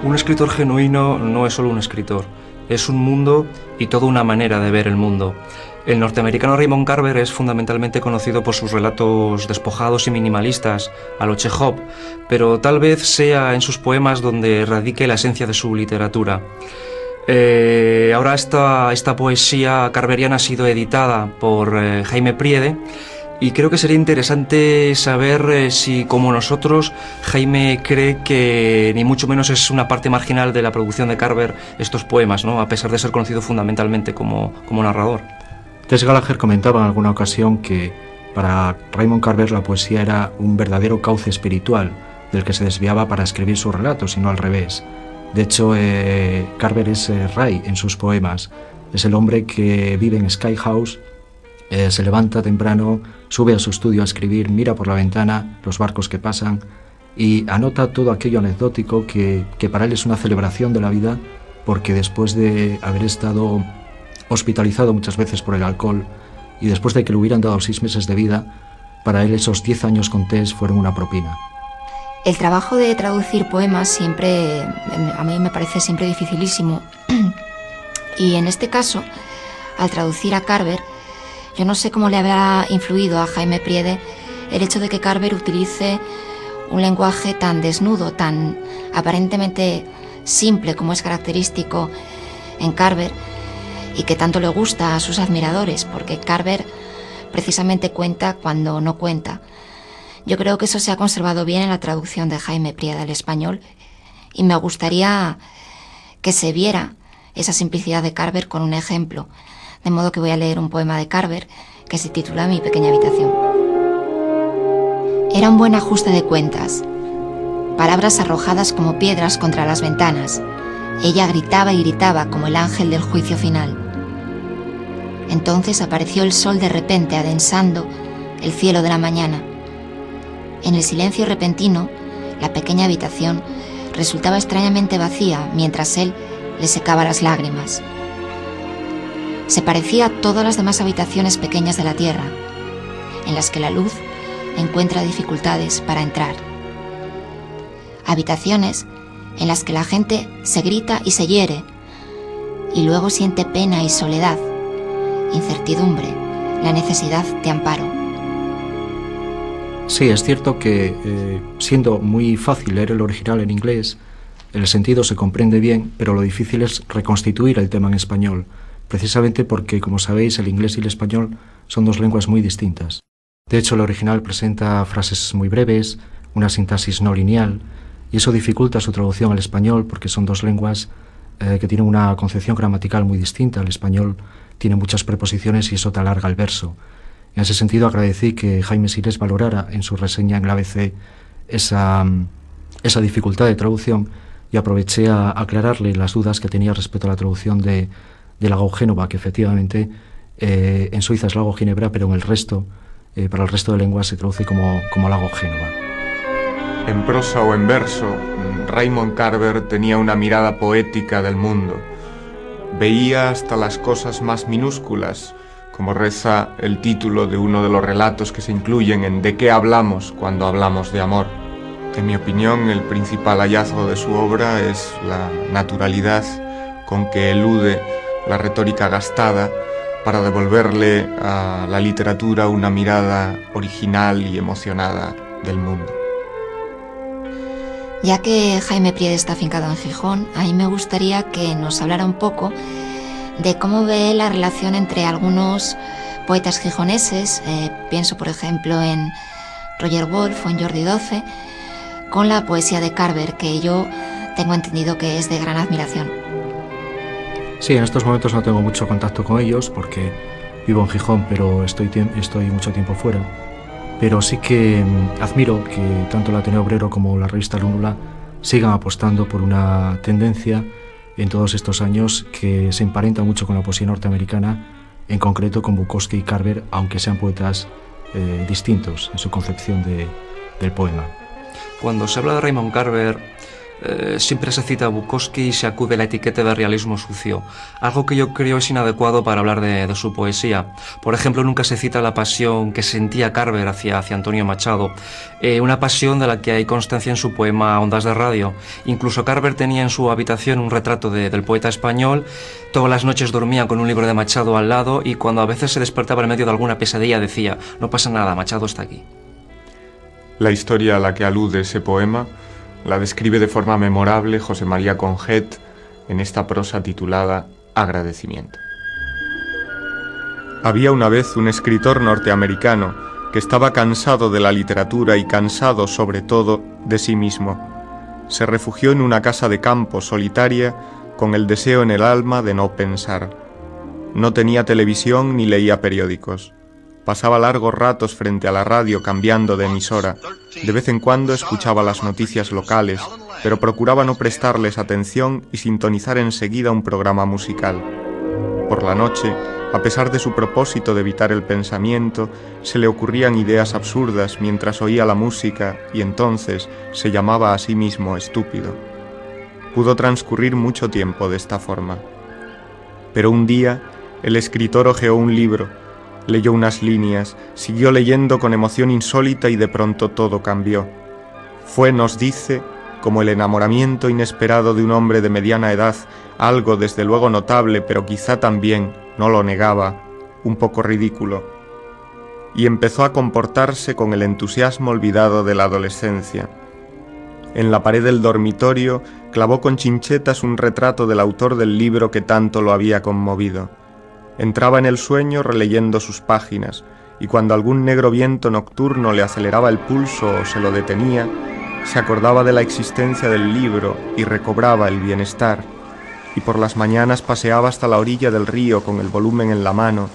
Un escritor genuino no es solo un escritor, es un mundo y toda una manera de ver el mundo. El norteamericano Raymond Carver es fundamentalmente conocido por sus relatos despojados y minimalistas, a lo Chekhov, pero tal vez sea en sus poemas donde radique la esencia de su literatura. Ahora esta poesía carveriana ha sido editada por Jaime Priede, y creo que sería interesante saber si, como nosotros, Jaime cree que ni mucho menos es una parte marginal de la producción de Carver estos poemas, ¿no? A pesar de ser conocido fundamentalmente como narrador. Tess Gallagher comentaba en alguna ocasión que para Raymond Carver la poesía era un verdadero cauce espiritual del que se desviaba para escribir sus relatos y no al revés. De hecho, Carver es Ray en sus poemas. Es el hombre que vive en Sky House, se levanta temprano, sube a su estudio a escribir, mira por la ventana los barcos que pasan y anota todo aquello anecdótico que para él es una celebración de la vida, porque después de haber estado hospitalizado muchas veces por el alcohol y después de que le hubieran dado 6 meses de vida, para él esos 10 años con Tess fueron una propina. El trabajo de traducir poemas siempre, a mí me parece siempre dificilísimo. Y en este caso, al traducir a Carver, yo no sé cómo le habrá influido a Jaime Priede el hecho de que Carver utilice un lenguaje tan desnudo, tan aparentemente simple como es característico en Carver, y que tanto le gusta a sus admiradores, porque Carver precisamente cuenta cuando no cuenta. Yo creo que eso se ha conservado bien en la traducción de Jaime Priede al español, y me gustaría que se viera esa simplicidad de Carver con un ejemplo. De modo que voy a leer un poema de Carver que se titula Mi pequeña habitación. Era un buen ajuste de cuentas. Palabras arrojadas como piedras contra las ventanas. Ella gritaba y gritaba como el ángel del juicio final. Entonces apareció el sol de repente adensando el cielo de la mañana. En el silencio repentino, la pequeña habitación resultaba extrañamente vacía mientras él le secaba las lágrimas. Se parecía a todas las demás habitaciones pequeñas de la tierra, en las que la luz encuentra dificultades para entrar. Habitaciones en las que la gente se grita y se hiere, y luego siente pena y soledad, incertidumbre, la necesidad de amparo. Sí, es cierto que siendo muy fácil leer el original en inglés, el sentido se comprende bien, pero lo difícil es reconstituir el tema en español, precisamente porque, como sabéis, el inglés y el español son 2 lenguas muy distintas. De hecho, el original presenta frases muy breves, una sintaxis no lineal, y eso dificulta su traducción al español porque son 2 lenguas que tienen una concepción gramatical muy distinta. El español tiene muchas preposiciones y eso te alarga el verso. En ese sentido, agradecí que Jaime Sires valorara en su reseña en la ABC esa dificultad de traducción, y aproveché a aclararle las dudas que tenía respecto a la traducción de Lago Génova, que efectivamente en Suiza es Lago Ginebra, pero en el resto, para el resto de lenguas se traduce como Lago Génova. En prosa o en verso, Raymond Carver tenía una mirada poética del mundo. Veía hasta las cosas más minúsculas, como reza el título de uno de los relatos que se incluyen en ¿De qué hablamos cuando hablamos de amor? En mi opinión, el principal hallazgo de su obra es la naturalidad con que elude la retórica gastada para devolverle a la literatura una mirada original y emocionada del mundo. Ya que Jaime Priede está afincado en Gijón, a mí me gustaría que nos hablara un poco de cómo ve la relación entre algunos poetas gijoneses, pienso por ejemplo en Roger Wolf o en Jordi Doce, con la poesía de Carver, que yo tengo entendido que es de gran admiración. Sí, en estos momentos no tengo mucho contacto con ellos porque vivo en Gijón, pero estoy mucho tiempo fuera. Pero sí que admiro que tanto el Ateneo Obrero como la revista Lúnula sigan apostando por una tendencia en todos estos años que se emparenta mucho con la poesía norteamericana, en concreto con Bukowski y Carver, aunque sean poetas distintos en su concepción del poema. Cuando se habla de Raymond Carver, Siempre se cita a Bukowski y se acude a la etiqueta de realismo sucio, algo que yo creo es inadecuado para hablar de su poesía. Por ejemplo, nunca se cita la pasión que sentía Carver hacia Antonio Machado, una pasión de la que hay constancia en su poema Ondas de Radio. Incluso Carver tenía en su habitación un retrato del poeta español. Todas las noches dormía con un libro de Machado al lado y cuando a veces se despertaba en medio de alguna pesadilla decía: no pasa nada, Machado está aquí. La historia a la que alude ese poema la describe de forma memorable José María Conget en esta prosa titulada Agradecimiento. Había una vez un escritor norteamericano que estaba cansado de la literatura y cansado, sobre todo, de sí mismo. Se refugió en una casa de campo solitaria con el deseo en el alma de no pensar. No tenía televisión ni leía periódicos. Pasaba largos ratos frente a la radio cambiando de emisora. De vez en cuando escuchaba las noticias locales, pero procuraba no prestarles atención y sintonizar enseguida un programa musical. Por la noche, a pesar de su propósito de evitar el pensamiento, se le ocurrían ideas absurdas mientras oía la música y entonces se llamaba a sí mismo estúpido. Pudo transcurrir mucho tiempo de esta forma. Pero un día, el escritor hojeó un libro. Leyó unas líneas, siguió leyendo con emoción insólita y de pronto todo cambió. Fue, nos dice, como el enamoramiento inesperado de un hombre de mediana edad, algo desde luego notable, pero quizá también, no lo negaba, un poco ridículo. Y empezó a comportarse con el entusiasmo olvidado de la adolescencia. En la pared del dormitorio clavó con chinchetas un retrato del autor del libro que tanto lo había conmovido. Entraba en el sueño releyendo sus páginas, y cuando algún negro viento nocturno le aceleraba el pulso o se lo detenía, se acordaba de la existencia del libro y recobraba el bienestar, y por las mañanas paseaba hasta la orilla del río con el volumen en la mano,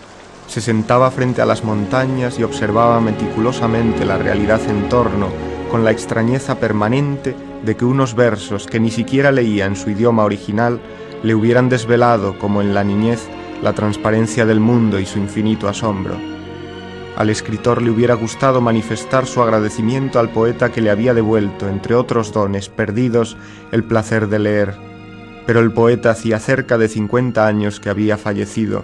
se sentaba frente a las montañas y observaba meticulosamente la realidad en torno, con la extrañeza permanente de que unos versos que ni siquiera leía en su idioma original le hubieran desvelado, como en la niñez, la transparencia del mundo y su infinito asombro. Al escritor le hubiera gustado manifestar su agradecimiento al poeta que le había devuelto, entre otros dones perdidos, el placer de leer. Pero el poeta hacía cerca de 50 años que había fallecido,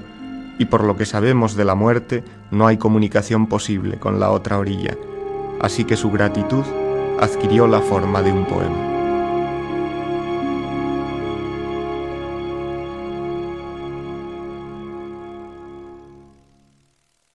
y por lo que sabemos de la muerte, no hay comunicación posible con la otra orilla. Así que su gratitud adquirió la forma de un poema.